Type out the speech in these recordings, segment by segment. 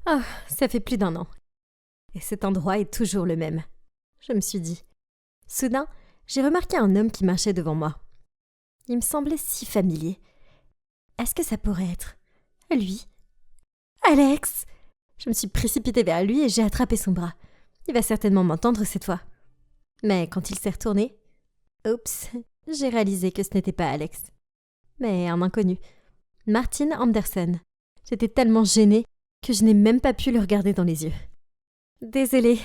Ah, ça fait plus d'1 an. Et cet endroit est toujours le même. Je me suis dit. Soudain, j'ai remarqué un homme qui marchait devant moi. Il me semblait si familier. Est-ce que ça pourrait être lui? Alex! Je me suis précipitée vers lui et j'ai attrapé son bras. Il va certainement m'entendre cette fois. Mais quand il s'est retourné, oups, j'ai réalisé que ce n'était pas Alex, mais un inconnu. Martin Anderson. J'étais tellement gênée que je n'ai même pas pu le regarder dans les yeux. Désolée,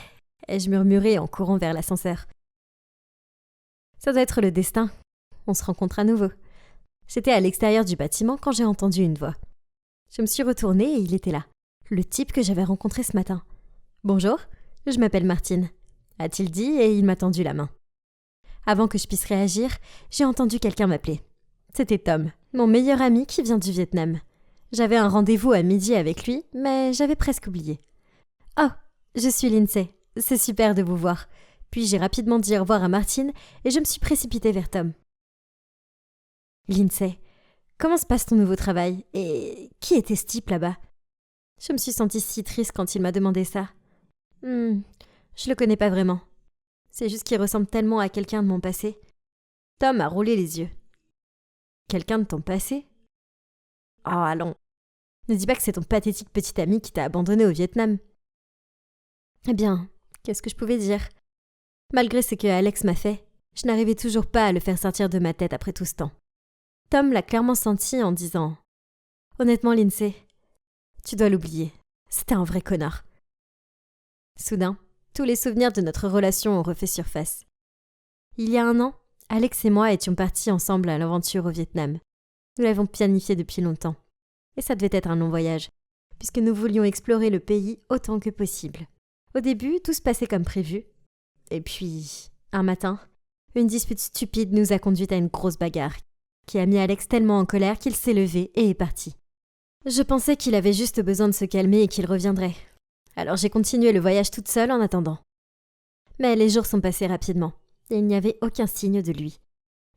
ai-je murmuré en courant vers l'ascenseur. Ça doit être le destin. On se rencontre à nouveau. J'étais à l'extérieur du bâtiment quand j'ai entendu une voix. Je me suis retournée et il était là, le type que j'avais rencontré ce matin. Bonjour, je m'appelle Martine, a-t-il dit et il m'a tendu la main. Avant que je puisse réagir, j'ai entendu quelqu'un m'appeler. C'était Tom, mon meilleur ami qui vient du Vietnam. J'avais un rendez-vous à midi avec lui, mais j'avais presque oublié. Oh, je suis Lindsay, c'est super de vous voir. Puis j'ai rapidement dit au revoir à Martine et je me suis précipitée vers Tom. Lindsay, comment se passe ton nouveau travail? Et qui était ce type là-bas? Je me suis sentie si triste quand il m'a demandé ça. Je le connais pas vraiment. C'est juste qu'il ressemble tellement à quelqu'un de mon passé. Tom a roulé les yeux. Quelqu'un de ton passé? Oh, allons. Ne dis pas que c'est ton pathétique petit ami qui t'a abandonné au Vietnam. Eh bien, qu'est-ce que je pouvais dire? Malgré ce que Alex m'a fait, je n'arrivais toujours pas à le faire sortir de ma tête après tout ce temps. Tom l'a clairement senti en disant « Honnêtement, Lindsay, tu dois l'oublier. C'était un vrai connard. » Soudain, tous les souvenirs de notre relation ont refait surface. Il y a 1 an, Alex et moi étions partis ensemble à l'aventure au Vietnam. Nous l'avons planifié depuis longtemps. Et ça devait être un long voyage, puisque nous voulions explorer le pays autant que possible. Au début, tout se passait comme prévu. Et puis, un matin, une dispute stupide nous a conduit à une grosse bagarre, qui a mis Alex tellement en colère qu'il s'est levé et est parti. Je pensais qu'il avait juste besoin de se calmer et qu'il reviendrait. Alors j'ai continué le voyage toute seule en attendant. Mais les jours sont passés rapidement, et il n'y avait aucun signe de lui.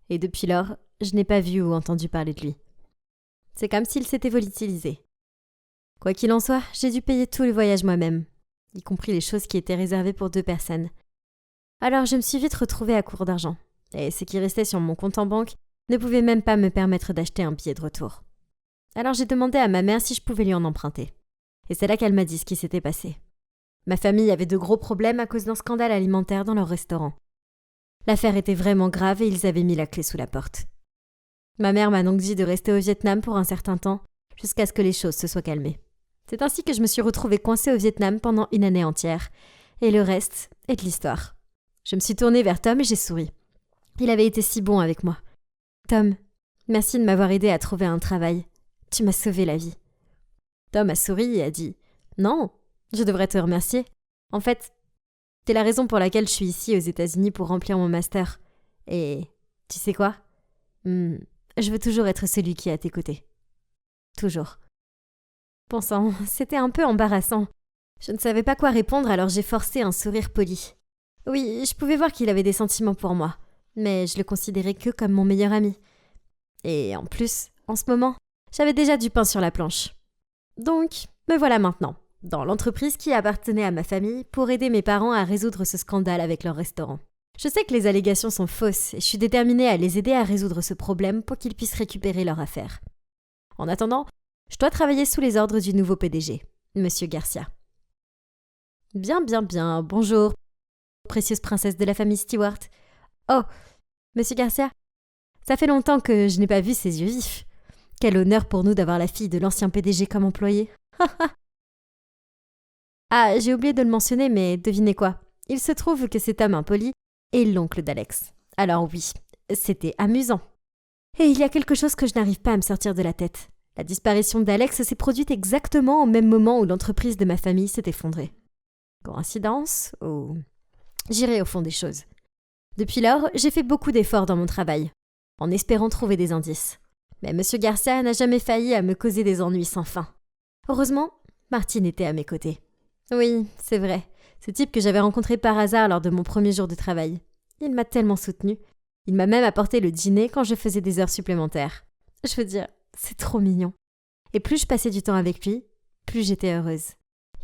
Et depuis lors, je n'ai pas vu ou entendu parler de lui. C'est comme s'il s'était volatilisé. Quoi qu'il en soit, j'ai dû payer tout le voyage moi-même, y compris les choses qui étaient réservées pour 2 personnes. Alors je me suis vite retrouvée à court d'argent, et ce qui restait sur mon compte en banque ne pouvait même pas me permettre d'acheter un billet de retour. Alors j'ai demandé à ma mère si je pouvais lui en emprunter. Et c'est là qu'elle m'a dit ce qui s'était passé. Ma famille avait de gros problèmes à cause d'un scandale alimentaire dans leur restaurant. L'affaire était vraiment grave et ils avaient mis la clé sous la porte. Ma mère m'a donc dit de rester au Vietnam pour un certain temps, jusqu'à ce que les choses se soient calmées. C'est ainsi que je me suis retrouvée coincée au Vietnam pendant 1 année entière. Et le reste est de l'histoire. Je me suis tournée vers Tom et j'ai souri. Il avait été si bon avec moi. Tom, merci de m'avoir aidé à trouver un travail. Tu m'as sauvé la vie. Tom a souri et a dit « Non, je devrais te remercier. En fait, t'es la raison pour laquelle je suis ici aux États-Unis pour remplir mon master. Et tu sais quoi? Je veux toujours être celui qui est à tes côtés. Toujours. » Bon sang, c'était un peu embarrassant. Je ne savais pas quoi répondre, alors j'ai forcé un sourire poli. Oui, je pouvais voir qu'il avait des sentiments pour moi, mais je le considérais que comme mon meilleur ami. Et en plus, en ce moment, j'avais déjà du pain sur la planche. Donc, me voilà maintenant, dans l'entreprise qui appartenait à ma famille pour aider mes parents à résoudre ce scandale avec leur restaurant. Je sais que les allégations sont fausses et je suis déterminée à les aider à résoudre ce problème pour qu'ils puissent récupérer leur affaire. En attendant, je dois travailler sous les ordres du nouveau PDG, Monsieur Garcia. Bien, bonjour, précieuse princesse de la famille Stewart. Oh, Monsieur Garcia, ça fait longtemps que je n'ai pas vu ses yeux vifs. Quel honneur pour nous d'avoir la fille de l'ancien PDG comme employée. Ah, j'ai oublié de le mentionner, mais devinez quoi? Il se trouve que cet homme impoli est l'oncle d'Alex. Alors oui, c'était amusant. Et il y a quelque chose que je n'arrive pas à me sortir de la tête. La disparition d'Alex s'est produite exactement au même moment où l'entreprise de ma famille s'est effondrée. Coïncidence ou... J'irai au fond des choses. Depuis lors, j'ai fait beaucoup d'efforts dans mon travail, en espérant trouver des indices. Mais Monsieur Garcia n'a jamais failli à me causer des ennuis sans fin. Heureusement, Martine était à mes côtés. Oui, c'est vrai, ce type que j'avais rencontré par hasard lors de mon premier jour de travail. Il m'a tellement soutenue. Il m'a même apporté le dîner quand je faisais des heures supplémentaires. Je veux dire, c'est trop mignon. Et plus je passais du temps avec lui, plus j'étais heureuse.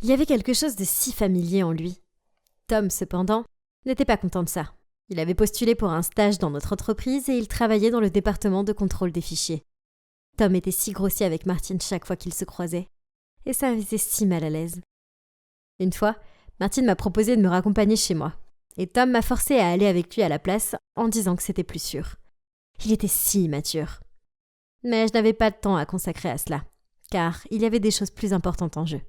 Il y avait quelque chose de si familier en lui. Tom, cependant, n'était pas content de ça. Il avait postulé pour un stage dans notre entreprise et il travaillait dans le département de contrôle des fichiers. Tom était si grossier avec Martine chaque fois qu'ils se croisaient, et ça me faisait si mal à l'aise. Une fois, Martine m'a proposé de me raccompagner chez moi, et Tom m'a forcé à aller avec lui à la place en disant que c'était plus sûr. Il était si immature. Mais je n'avais pas de temps à consacrer à cela, car il y avait des choses plus importantes en jeu.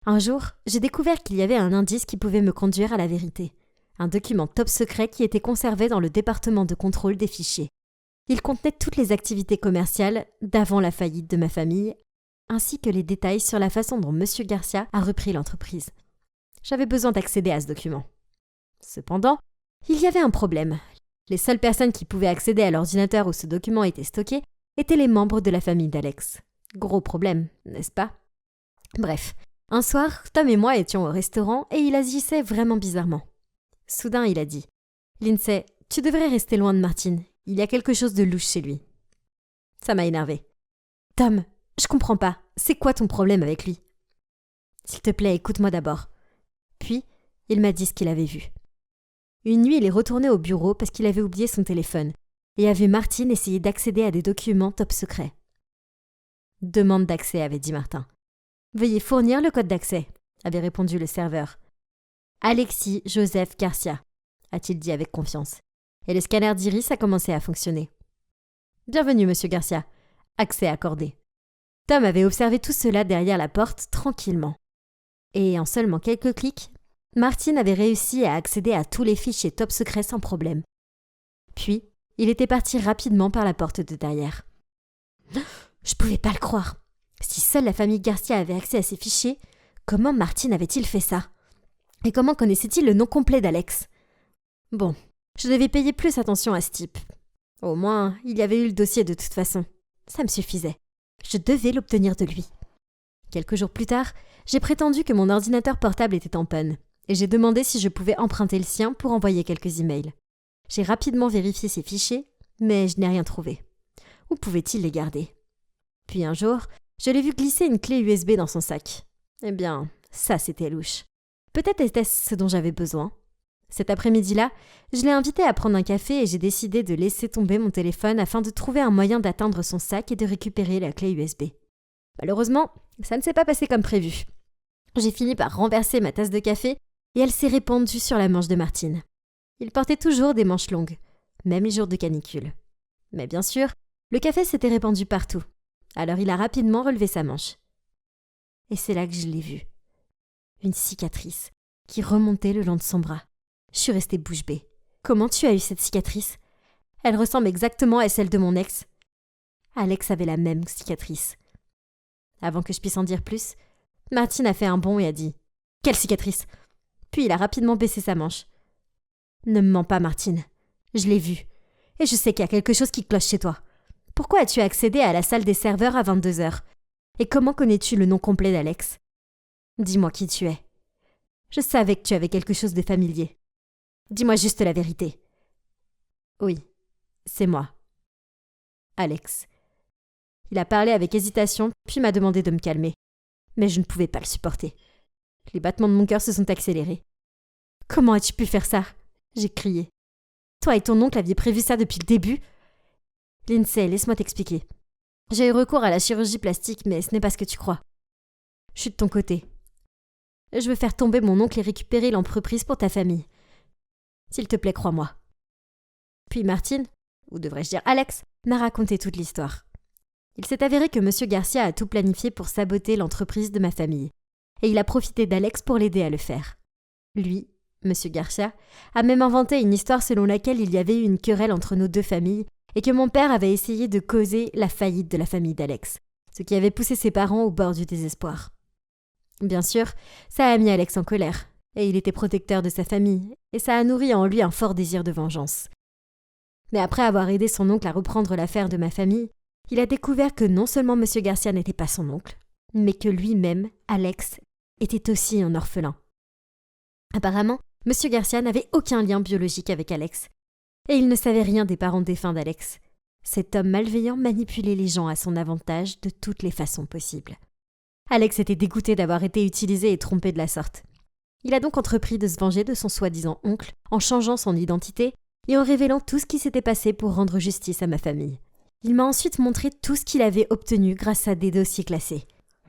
Un jour, j'ai découvert qu'il y avait un indice qui pouvait me conduire à la vérité. Un document top secret qui était conservé dans le département de contrôle des fichiers. Il contenait toutes les activités commerciales d'avant la faillite de ma famille, ainsi que les détails sur la façon dont M. Garcia a repris l'entreprise. J'avais besoin d'accéder à ce document. Cependant, il y avait un problème. Les seules personnes qui pouvaient accéder à l'ordinateur où ce document était stocké étaient les membres de la famille d'Alex. Gros problème, n'est-ce pas? Bref, un soir, Tom et moi étions au restaurant et il agissait vraiment bizarrement. Soudain, il a dit « Lindsay, tu devrais rester loin de Martine. Il y a quelque chose de louche chez lui. » Ça m'a énervé. « Tom, je comprends pas. C'est quoi ton problème avec lui? »« S'il te plaît, écoute-moi d'abord. » Puis, il m'a dit ce qu'il avait vu. Une nuit, il est retourné au bureau parce qu'il avait oublié son téléphone et a vu Martine essayer d'accéder à des documents top secrets. « Demande d'accès, avait dit Martin. « Veuillez fournir le code d'accès, avait répondu le serveur. « Alexis Joseph Garcia, a-t-il dit avec confiance. Et le scanner d'iris a commencé à fonctionner. « Bienvenue, monsieur Garcia. Accès accordé. » Tom avait observé tout cela derrière la porte, tranquillement. Et en seulement quelques clics, Martine avait réussi à accéder à tous les fichiers top secrets sans problème. Puis, il était parti rapidement par la porte de derrière. Je pouvais pas le croire. Si seule la famille Garcia avait accès à ces fichiers, comment Martine avait-il fait ça? Et comment connaissait-il le nom complet d'Alex? Bon, je devais payer plus attention à ce type. Au moins, il y avait eu le dossier de toute façon. Ça me suffisait. Je devais l'obtenir de lui. Quelques jours plus tard, j'ai prétendu que mon ordinateur portable était en panne, et j'ai demandé si je pouvais emprunter le sien pour envoyer quelques emails. J'ai rapidement vérifié ces fichiers, mais je n'ai rien trouvé. Où pouvait-il les garder? Puis un jour, je l'ai vu glisser une clé USB dans son sac. Eh bien, ça c'était louche. Peut-être était-ce ce dont j'avais besoin. Cet après-midi-là, je l'ai invité à prendre un café et j'ai décidé de laisser tomber mon téléphone afin de trouver un moyen d'atteindre son sac et de récupérer la clé USB. Malheureusement, ça ne s'est pas passé comme prévu. J'ai fini par renverser ma tasse de café et elle s'est répandue sur la manche de Martine. Il portait toujours des manches longues, même les jours de canicule. Mais bien sûr, le café s'était répandu partout. Alors il a rapidement relevé sa manche. Et c'est là que je l'ai vu. Une cicatrice qui remontait le long de son bras. Je suis restée bouche bée. Comment tu as eu cette cicatrice? Elle ressemble exactement à celle de mon ex. Alex avait la même cicatrice. Avant que je puisse en dire plus, Martine a fait un bond et a dit « Quelle cicatrice ?» Puis il a rapidement baissé sa manche. « Ne me mens pas, Martine. Je l'ai vue. Et je sais qu'il y a quelque chose qui cloche chez toi. Pourquoi as-tu accédé à la salle des serveurs à 22h? Et comment connais-tu le nom complet d'Alex? Dis-moi qui tu es. Je savais que tu avais quelque chose de familier. Dis-moi juste la vérité. » Oui, c'est moi. Alex. Il a parlé avec hésitation, puis m'a demandé de me calmer. Mais je ne pouvais pas le supporter. Les battements de mon cœur se sont accélérés. « Comment as-tu pu faire ça ?» J'ai crié. « Toi et ton oncle aviez prévu ça depuis le début ?» Lindsay, laisse-moi t'expliquer. J'ai eu recours à la chirurgie plastique, mais ce n'est pas ce que tu crois. Je suis de ton côté. Je veux faire tomber mon oncle et récupérer l'entreprise pour ta famille. S'il te plaît, crois-moi. Puis Martine, ou devrais-je dire Alex, m'a raconté toute l'histoire. Il s'est avéré que M. Garcia a tout planifié pour saboter l'entreprise de ma famille, et il a profité d'Alex pour l'aider à le faire. Lui, M. Garcia, a même inventé une histoire selon laquelle il y avait eu une querelle entre nos deux familles et que mon père avait essayé de causer la faillite de la famille d'Alex, ce qui avait poussé ses parents au bord du désespoir. Bien sûr, ça a mis Alex en colère, et il était protecteur de sa famille, et ça a nourri en lui un fort désir de vengeance. Mais après avoir aidé son oncle à reprendre l'affaire de ma famille, il a découvert que non seulement M. Garcia n'était pas son oncle, mais que lui-même, Alex, était aussi un orphelin. Apparemment, M. Garcia n'avait aucun lien biologique avec Alex, et il ne savait rien des parents défunts d'Alex. Cet homme malveillant manipulait les gens à son avantage de toutes les façons possibles. Alex était dégoûté d'avoir été utilisé et trompé de la sorte. Il a donc entrepris de se venger de son soi-disant oncle en changeant son identité et en révélant tout ce qui s'était passé pour rendre justice à ma famille. Il m'a ensuite montré tout ce qu'il avait obtenu grâce à des dossiers classés.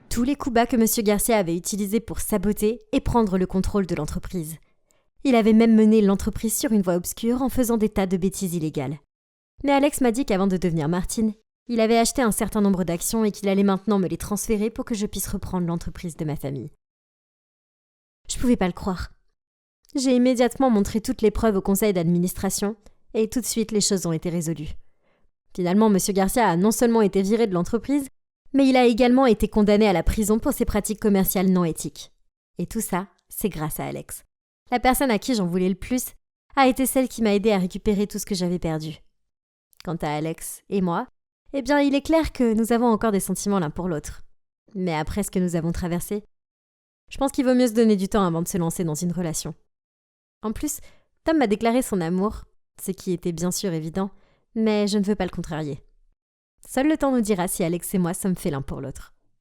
Tous les coups bas que M. Garcia avait utilisés pour saboter et prendre le contrôle de l'entreprise. Il avait même mené l'entreprise sur une voie obscure en faisant des tas de bêtises illégales. Mais Alex m'a dit qu'avant de devenir Martine, il avait acheté un certain nombre d'actions et qu'il allait maintenant me les transférer pour que je puisse reprendre l'entreprise de ma famille. Je pouvais pas le croire. J'ai immédiatement montré toutes les preuves au conseil d'administration et tout de suite les choses ont été résolues. Finalement, M. Garcia a non seulement été viré de l'entreprise, mais il a également été condamné à la prison pour ses pratiques commerciales non éthiques. Et tout ça, c'est grâce à Alex. La personne à qui j'en voulais le plus a été celle qui m'a aidé à récupérer tout ce que j'avais perdu. Quant à Alex et moi, eh bien, il est clair que nous avons encore des sentiments l'un pour l'autre. Mais après ce que nous avons traversé, je pense qu'il vaut mieux se donner du temps avant de se lancer dans une relation. En plus, Tom m'a déclaré son amour, ce qui était bien sûr évident, mais je ne veux pas le contrarier. Seul le temps nous dira si Alex et moi sommes faits l'un pour l'autre.